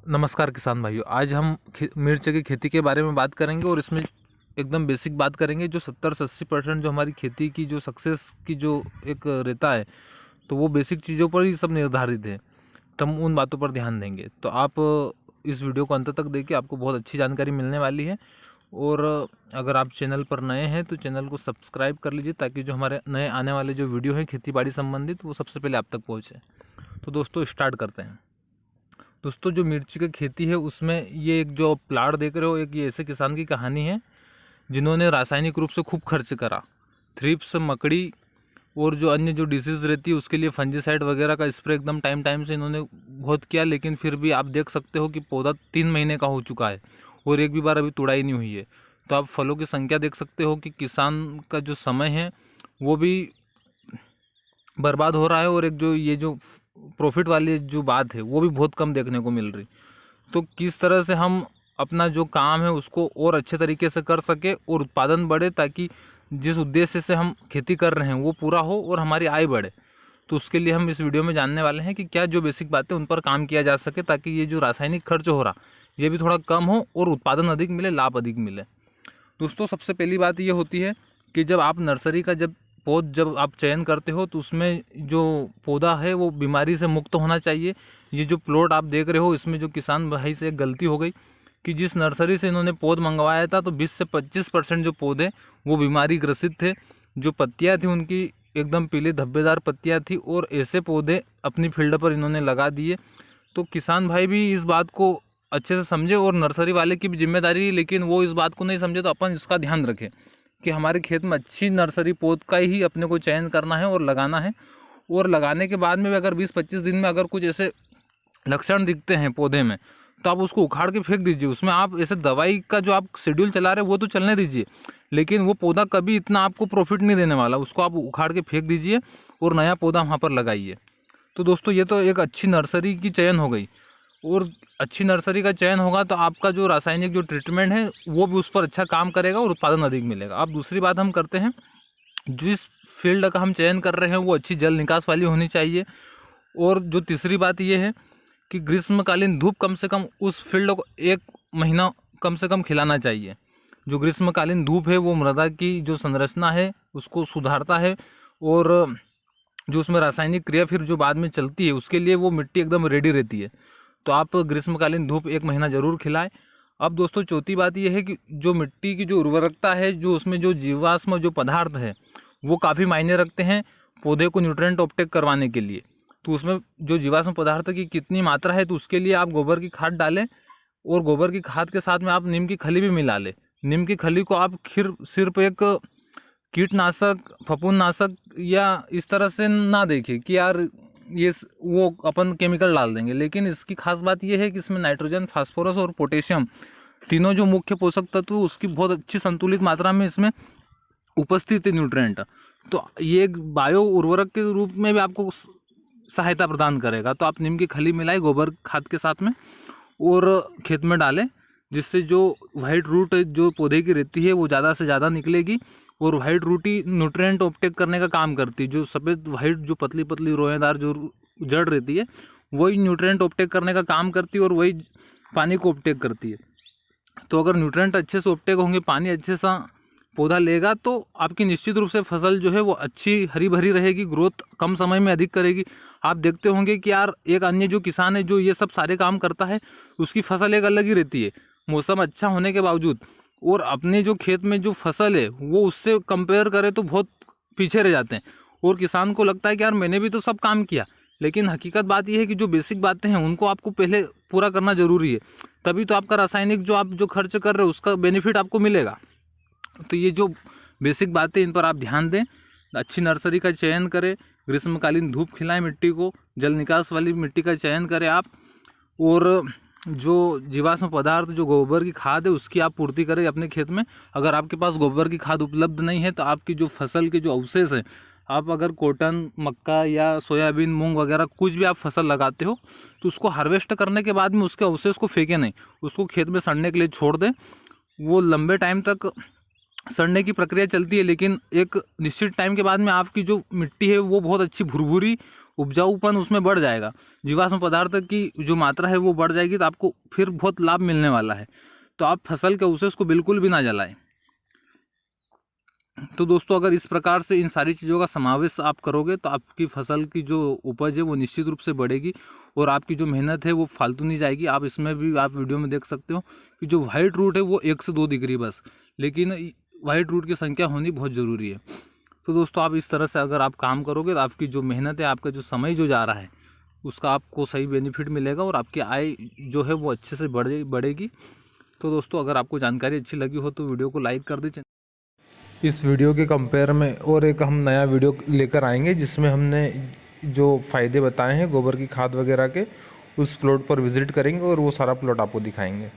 नमस्कार किसान भाइयों। आज हम मिर्च की खेती के बारे में बात करेंगे और इसमें एकदम बेसिक बात करेंगे। जो 70 से 80% जो हमारी खेती की जो सक्सेस की जो एक रहता है, तो वो बेसिक चीज़ों पर ही सब निर्धारित है। तो हम उन बातों पर ध्यान देंगे। तो आप इस वीडियो को अंत तक देखिए, आपको बहुत अच्छी जानकारी मिलने वाली है। और अगर आप चैनल पर नए हैं तो चैनल को सब्सक्राइब कर लीजिए, ताकि जो हमारे नए आने वाले जो वीडियो हैं खेती बाड़ी संबंधित, वो सबसे पहले आप तक पहुँचे। तो दोस्तों स्टार्ट करते हैं। दोस्तों जो मिर्ची की खेती है उसमें ये एक जो प्लाट देख रहे हो, एक ये ऐसे किसान की कहानी है जिन्होंने रासायनिक रूप से खूब खर्च करा। थ्रिप्स, मकड़ी और जो अन्य जो डिसीज़ रहती है उसके लिए फंजीसाइड वगैरह का स्प्रे एकदम टाइम टाइम से इन्होंने बहुत किया, लेकिन फिर भी आप देख सकते हो कि पौधा 3 महीने का हो चुका है और एक भी बार अभी तुड़ाई नहीं हुई है। तो आप फलों की संख्या देख सकते हो कि किसान का जो समय है वो भी बर्बाद हो रहा है, और एक जो ये जो प्रॉफिट वाली जो बात है वो भी बहुत कम देखने को मिल रही। तो किस तरह से हम अपना जो काम है उसको और अच्छे तरीके से कर सके और उत्पादन बढ़े, ताकि जिस उद्देश्य से हम खेती कर रहे हैं वो पूरा हो और हमारी आय बढ़े। तो उसके लिए हम इस वीडियो में जानने वाले हैं कि क्या जो बेसिक बातें उन पर काम किया जा सके, ताकि ये जो रासायनिक खर्च हो रहा ये भी थोड़ा कम हो और उत्पादन अधिक मिले, लाभ अधिक मिले। दोस्तों सबसे पहली बात ये होती है कि जब आप नर्सरी का जब आप चयन करते हो तो उसमें जो पौधा है वो बीमारी से मुक्त होना चाहिए। ये जो प्लॉट आप देख रहे हो, इसमें जो किसान भाई से एक गलती हो गई कि जिस नर्सरी से इन्होंने पौध मंगवाया था, तो 20 से 25% जो पौधे वो बीमारी ग्रसित थे। जो पत्तियां थी उनकी एकदम पीले धब्बेदार पत्तियां थी, और ऐसे पौधे अपनी फील्ड पर इन्होंने लगा दिए। तो किसान भाई भी इस बात को अच्छे से समझे, और नर्सरी वाले की भी जिम्मेदारी, लेकिन वो इस बात को नहीं समझे। तो अपन इसका ध्यान रखें कि हमारे खेत में अच्छी नर्सरी पौध का ही अपने को चयन करना है और लगाना है। और लगाने के बाद में भी अगर 20-25 दिन में अगर कुछ ऐसे लक्षण दिखते हैं पौधे में, तो आप उसको उखाड़ के फेंक दीजिए। उसमें आप ऐसे दवाई का जो आप शेड्यूल चला रहे हो वो तो चलने दीजिए, लेकिन वो पौधा कभी इतना आपको प्रॉफिट नहीं देने वाला। उसको आप उखाड़ के फेंक दीजिए और नया पौधा वहाँ पर लगाइए। तो दोस्तों ये तो एक अच्छी नर्सरी की चयन हो गई, और अच्छी नर्सरी का चयन होगा तो आपका जो रासायनिक जो ट्रीटमेंट है वो भी उस पर अच्छा काम करेगा और उत्पादन अधिक मिलेगा। अब दूसरी बात हम करते हैं, जिस फील्ड का हम चयन कर रहे हैं वो अच्छी जल निकास वाली होनी चाहिए। और जो तीसरी बात ये है कि ग्रीष्मकालीन धूप कम से कम उस फील्ड को 1 महीना कम से कम खिलाना चाहिए। जो ग्रीष्मकालीन धूप है वो मृदा की जो संरचना है उसको सुधारता है, और जो उसमें रासायनिक क्रिया फिर जो बाद में चलती है उसके लिए वो मिट्टी एकदम रेडी रहती है। तो आप ग्रीष्मकालीन धूप 1 महीना जरूर खिलाएं। अब दोस्तों चौथी बात यह है कि जो मिट्टी की जो उर्वरकता है, जो उसमें जो जीवाश्म जो पदार्थ है वो काफ़ी मायने रखते हैं पौधे को न्यूट्रिएंट ऑप्टेक करवाने के लिए। तो उसमें जो जीवाश्म पदार्थ की कितनी मात्रा है, तो उसके लिए आप गोबर की खाद डालें, और गोबर की खाद के साथ में आप नीम की खली भी मिला लें। नीम की खली को आप सिर्फ एक कीटनाशक, फफूंदनाशक या इस तरह से ना देखें कि यार ये वो अपन केमिकल डाल देंगे, लेकिन इसकी खास बात ये है कि इसमें नाइट्रोजन, फास्फोरस और पोटेशियम तीनों जो मुख्य पोषक तत्व उसकी बहुत अच्छी संतुलित मात्रा में इसमें उपस्थित है न्यूट्रिएंट। तो ये एक बायो उर्वरक के रूप में भी आपको सहायता प्रदान करेगा। तो आप नीम की खली मिलाएं गोबर खाद के साथ में और खेत में डालें, जिससे जो वाइट रूट जो पौधे की रहती है वो ज़्यादा से ज़्यादा निकलेगी। और वाइट रूट ही न्यूट्रिएंट ऑप्टेक करने का काम करती है। जो सफ़ेद वाइट जो पतली पतली रोएदार जो जड़ रहती है वही न्यूट्रिएंट ऑप्टेक करने का काम करती है, और वही पानी को ऑप्टेक करती है। तो अगर न्यूट्रिएंट अच्छे से ऑप्टेक होंगे, पानी अच्छे सा पौधा लेगा, तो आपकी निश्चित रूप से फसल जो है वो अच्छी हरी भरी रहेगी, ग्रोथ कम समय में अधिक करेगी। आप देखते होंगे कि यार एक अन्य जो किसान है जो ये सब सारे काम करता है, उसकी फसल एक अलग ही रहती है मौसम अच्छा होने के बावजूद, और अपने जो खेत में जो फसल है वो उससे कंपेयर करें तो बहुत पीछे रह जाते हैं। और किसान को लगता है कि यार मैंने भी तो सब काम किया, लेकिन हकीकत बात यह है कि जो बेसिक बातें हैं उनको आपको पहले पूरा करना जरूरी है, तभी तो आपका रासायनिक जो आप जो खर्च कर रहे हो उसका बेनिफिट आपको मिलेगा। तो ये जो बेसिक बातें इन पर आप ध्यान दें, अच्छी नर्सरी का चयन करें, ग्रीष्मकालीन धूप खिलाएं मिट्टी को, जल निकास वाली मिट्टी का चयन करें आप, और जो जीवाश्म पदार्थ जो गोबर की खाद है उसकी आप पूर्ति करें अपने खेत में। अगर आपके पास गोबर की खाद उपलब्ध नहीं है तो आपकी जो फसल के जो अवशेष हैं, आप अगर कॉटन, मक्का या सोयाबीन, मूंग वगैरह कुछ भी आप फसल लगाते हो तो उसको हार्वेस्ट करने के बाद में उसके अवशेष को फेंकें नहीं, उसको खेत में सड़ने के लिए छोड़ दें। वो लंबे टाइम तक सड़ने की प्रक्रिया चलती है, लेकिन एक निश्चित टाइम के बाद में आपकी जो मिट्टी है वो बहुत अच्छी भुरभुरी उपजाऊपन उसमें बढ़ जाएगा, जीवाश्म पदार्थ की जो मात्रा है वो बढ़ जाएगी, तो आपको फिर बहुत लाभ मिलने वाला है। तो आप फसल के अवशेष को बिल्कुल भी ना जलाएं। तो दोस्तों अगर इस प्रकार से इन सारी चीज़ों का समावेश आप करोगे तो आपकी फसल की जो उपज है वो निश्चित रूप से बढ़ेगी और आपकी जो मेहनत है वो फालतू नहीं जाएगी। आप इसमें भी आप वीडियो में देख सकते हो कि जो वाइट रूट है वो 1 से 2 दिख रही बस, लेकिन वाइट रूट की संख्या होनी बहुत ज़रूरी है। तो दोस्तों आप इस तरह से अगर आप काम करोगे तो आपकी जो मेहनत है, आपका जो समय जो जा रहा है उसका आपको सही बेनिफिट मिलेगा और आपकी आय जो है वो अच्छे से बढ़ेगी। तो दोस्तों अगर आपको जानकारी अच्छी लगी हो तो वीडियो को लाइक कर दीजिए। इस वीडियो के कंपेयर में और एक हम नया वीडियो लेकर आएंगे जिसमें हमने जो फ़ायदे बताए हैं गोबर की खाद वगैरह के, उस प्लॉट पर विज़िट करेंगे और वो सारा प्लॉट आपको दिखाएंगे।